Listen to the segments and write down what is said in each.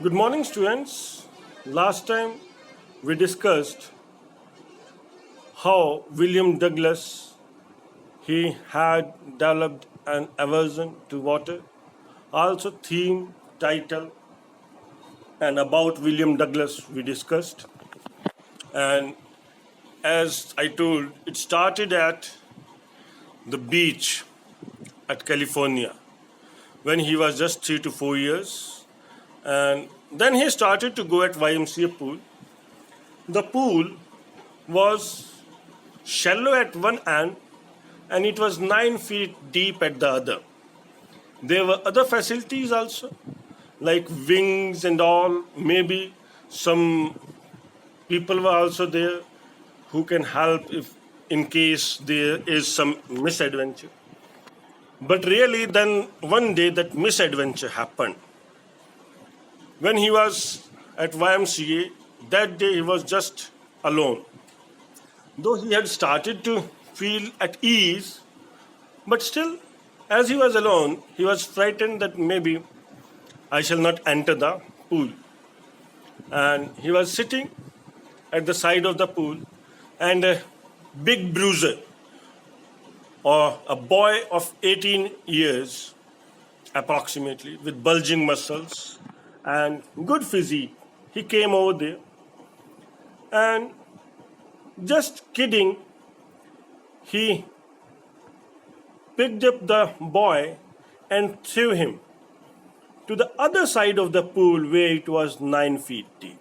Good morning, students. Last time we discussed how William Douglas he had developed an aversion to water. Also, theme, title, and about William Douglas we discussed. And as I told, it started at the beach at California when he was just 3 to 4 years, and then he started to go at YMCA pool. The pool was shallow at one end and it was 9 feet deep at the other. There were other facilities also, like wings and all. Maybe some people were also there who can help if in case there is some misadventure. But really, then one day that misadventure happened. When he was at YMCA, that day he was just alone. Though he had started to feel at ease, but still, as he was alone, he was frightened that maybe I shall not enter the pool. And he was sitting at the side of the pool, and a big bruiser, or a boy of 18 years approximately, with bulging muscles and good physique, he came over there and just kidding, he picked up the boy and threw him to the other side of the pool where it was 9 feet deep.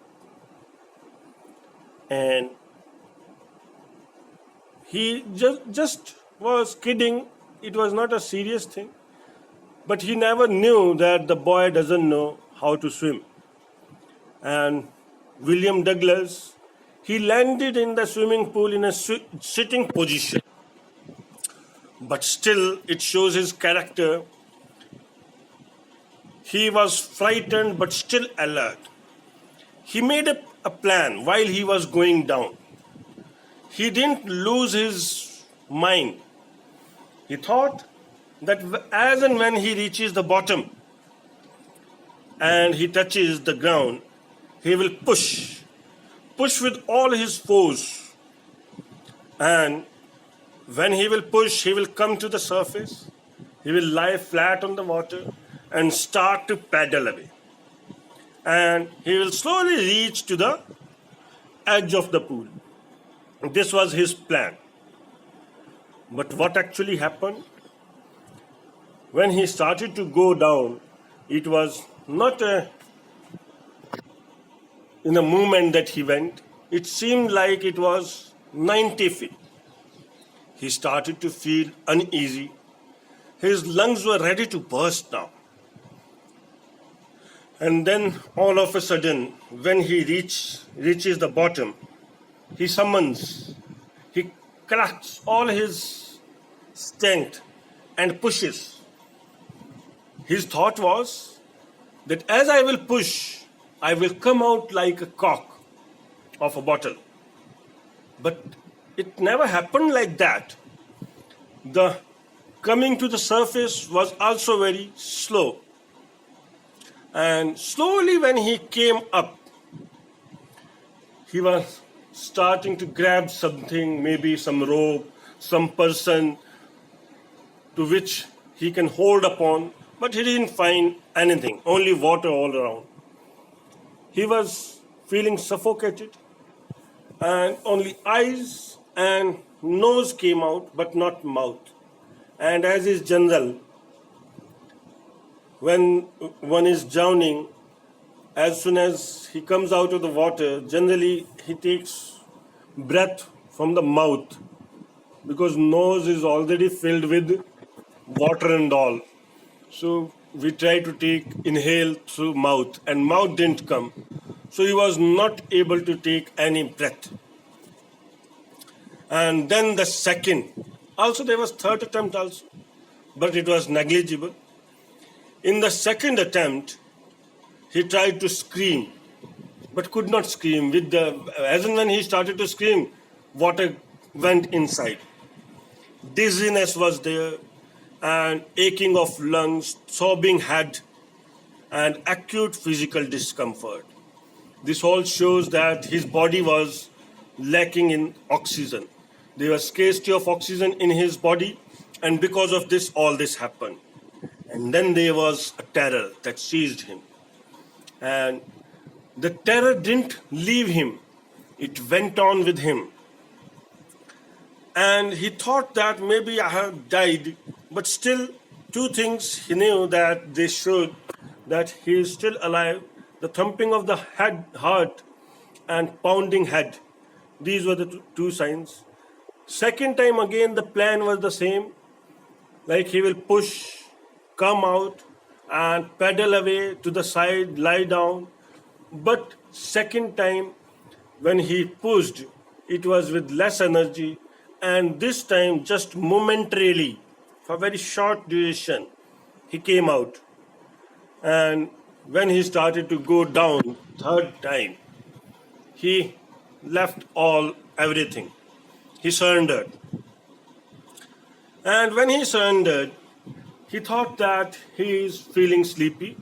And he just was kidding. It was not a serious thing. But he never knew that the boy doesn't know how to swim. And William Douglas, he landed in the swimming pool in a sitting position. But still, it shows his character. He was frightened but still alert. He made a plan while he was going down. He didn't lose his mind. He thought that as and when he reaches the bottom and he touches the ground, he will push with all his force. And when he will push, he will come to the surface, he will lie flat on the water and start to paddle away. And he will slowly reach to the edge of the pool. This was his plan. But what actually happened? When he started to go down, it was not in a movement that he went. It seemed like it was 90 feet. He started to feel uneasy. His lungs were ready to burst now. And then all of a sudden, when he reaches the bottom, he collects all his strength and pushes. His thought was that as I will push, I will come out like a cork of a bottle. But it never happened like that. The coming to the surface was also very slow. And slowly when he came up, he was starting to grab something, maybe some rope, some person to which he can hold upon, but he didn't find anything, only water all around. He was feeling suffocated, and only eyes and nose came out, but not mouth. And as is general, when one is drowning, as soon as he comes out of the water, generally he takes breath from the mouth because nose is already filled with water and all. So we try to inhale through mouth, and mouth didn't come. So he was not able to take any breath. And then the second, also there was third attempt also, but it was negligible. In the second attempt, he tried to scream, but could not scream. As and when he started to scream, water went inside. Dizziness was there, and aching of lungs, throbbing head, and acute physical discomfort. This all shows that his body was lacking in oxygen. There was scarcity of oxygen in his body, and because of this, all this happened. And then there was a terror that seized him. And the terror didn't leave him, it went on with him. And he thought that maybe I have died, but still, two things he knew that they showed that he is still alive: the thumping of the heart and pounding head. These were the two signs. Second time again, the plan was the same, like he will push, come out, and pedal away to the side, lie down. But second time, when he pushed, it was with less energy, and this time, just momentarily, for very short duration, he came out. And when he started to go down, third time, he left everything. He surrendered. And when he surrendered, he thought that he is feeling sleepy.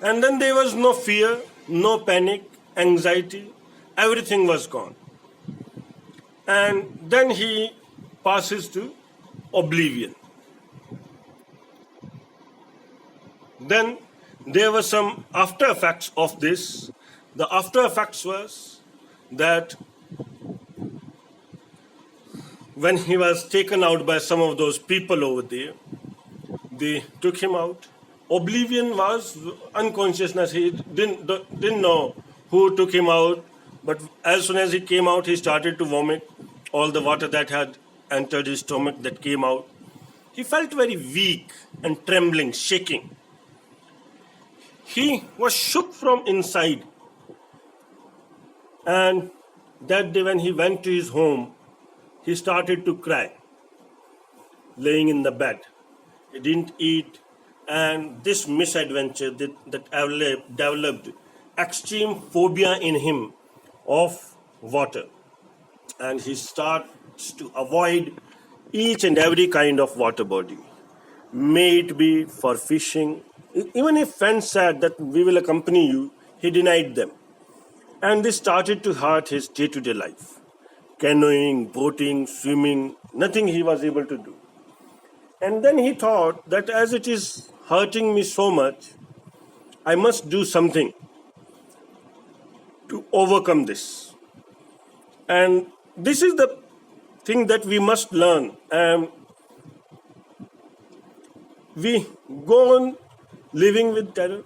And then there was no fear, no panic, anxiety, everything was gone. And then he passes to oblivion. Then there were some after effects of this. The after effects was that when he was taken out by some of those people over there, they took him out. Oblivion was unconsciousness. He didn't know who took him out, but as soon as he came out, he started to vomit. All the water that had entered his stomach that came out. He felt very weak and trembling, shaking. He was shook from inside. And that day when he went to his home, he started to cry, laying in the bed. He didn't eat, and this misadventure that developed extreme phobia in him of water. And he starts to avoid each and every kind of water body. May it be for fishing. Even if friends said that we will accompany you, he denied them. And this started to hurt his day-to-day life. Canoeing, boating, swimming, nothing he was able to do. And then he thought that as it is hurting me so much, I must do something to overcome this. And this is the thing that we must learn. We go on living with terror,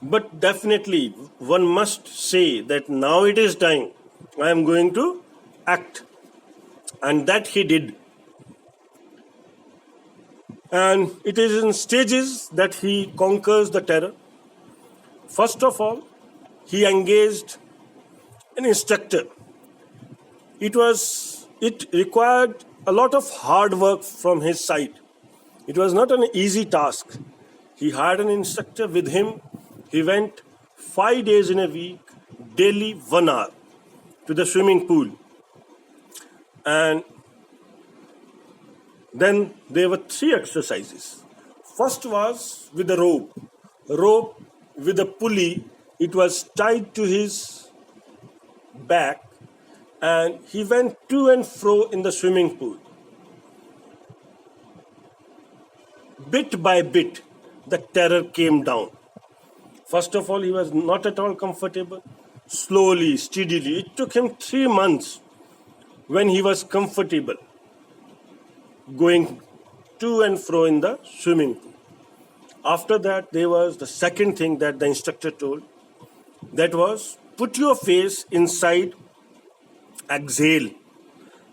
but definitely one must say that now it is time, I am going to act. And that he did. And it is in stages that he conquers the terror. First of all, he engaged an instructor. It required a lot of hard work from his side. It was not an easy task. He hired an instructor with him. He went 5 days in a week, daily 1 hour, to the swimming pool. And then there were 3 exercises. First was with a rope with a pulley. It was tied to his back, and he went to and fro in the swimming pool. Bit by bit, the terror came down. First of all, he was not at all comfortable. Slowly, steadily, it took him 3 months when he was comfortable going to and fro in the swimming pool. After that, there was the second thing that the instructor told. That was, put your face inside, exhale,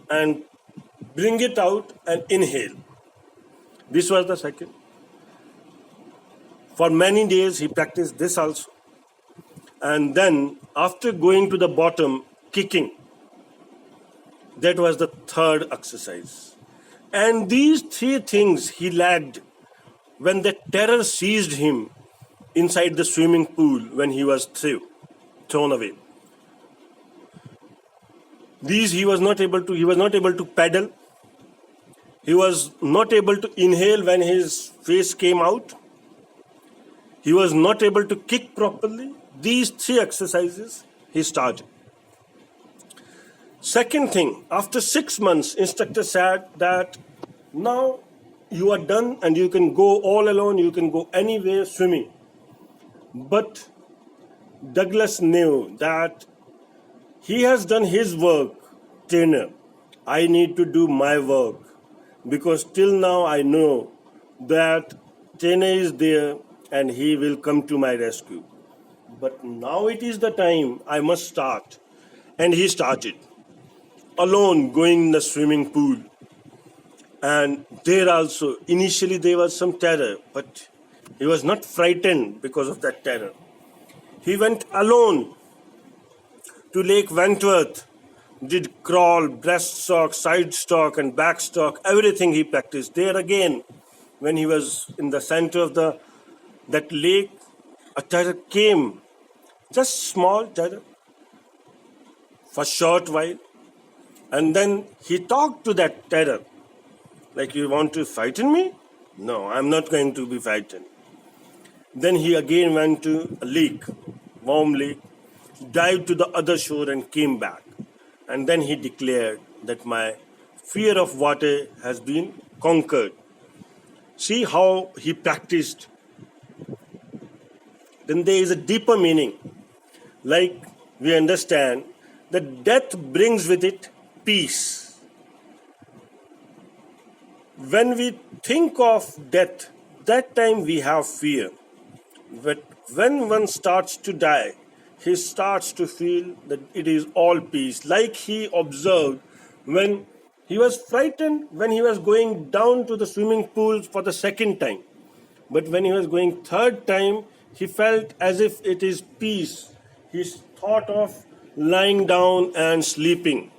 and bring it out and inhale. This was the second. For many days, he practiced this also. And then, after going to the bottom, kicking. That was the third exercise. And these 3 things he lacked when the terror seized him inside the swimming pool when he was thrown away. He was not able to paddle. He was not able to inhale when his face came out. he was not able to kick properly. These 3 exercises he started. Second thing, after 6 months, instructor said that now you are done and you can go all alone, you can go anywhere swimming. But Douglas knew that he has done his work, trainer. I need to do my work, because till now I know that trainer is there and he will come to my rescue. But now it is the time I must start. And he started alone, going in the swimming pool. And there also, initially there was some terror, but he was not frightened because of that terror. He went alone to Lake Wentworth, did crawl, breaststroke, side stroke, and backstroke, everything he practiced. There again, when he was in the center of that lake, a terror came, just small terror, for a short while. And then he talked to that terror, like, you want to frighten me? No, I'm not going to be frightened. Then he again went to a lake, warm lake, dived to the other shore and came back. And then he declared that my fear of water has been conquered. See how he practiced. Then there is a deeper meaning. Like we understand that death brings with it peace. When we think of death, that time we have fear. But when one starts to die, he starts to feel that it is all peace. Like he observed when he was frightened when he was going down to the swimming pool for the second time. But when he was going third time, he felt as if it is peace. He thought of lying down and sleeping.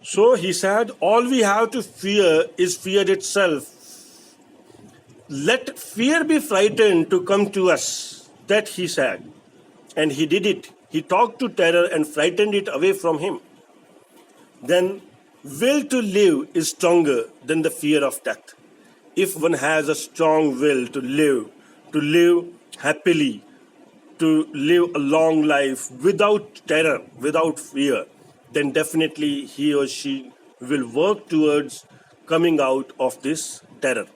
So he said, all we have to fear is fear itself. Let fear be frightened to come to us. That he said. And he did it. He talked to terror and frightened it away from him. Then will to live is stronger than the fear of death. If one has a strong will to live happily, to live a long life without terror, without fear, then definitely he or she will work towards coming out of this terror.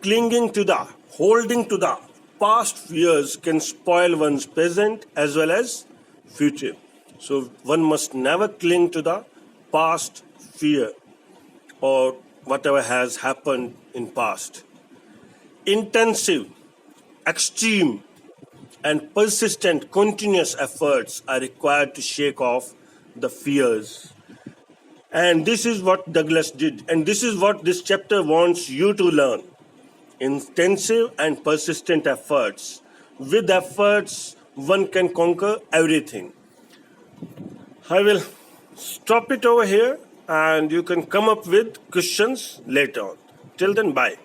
Holding to the past fears can spoil one's present as well as future. So one must never cling to the past fear or whatever has happened in past. Intensive, extreme, and persistent continuous efforts are required to shake off the fears. And this is what Douglas did. And this is what this chapter wants you to learn. Intensive and persistent efforts. With efforts, one can conquer everything. I will stop it over here and you can come up with questions later on. Till then, bye.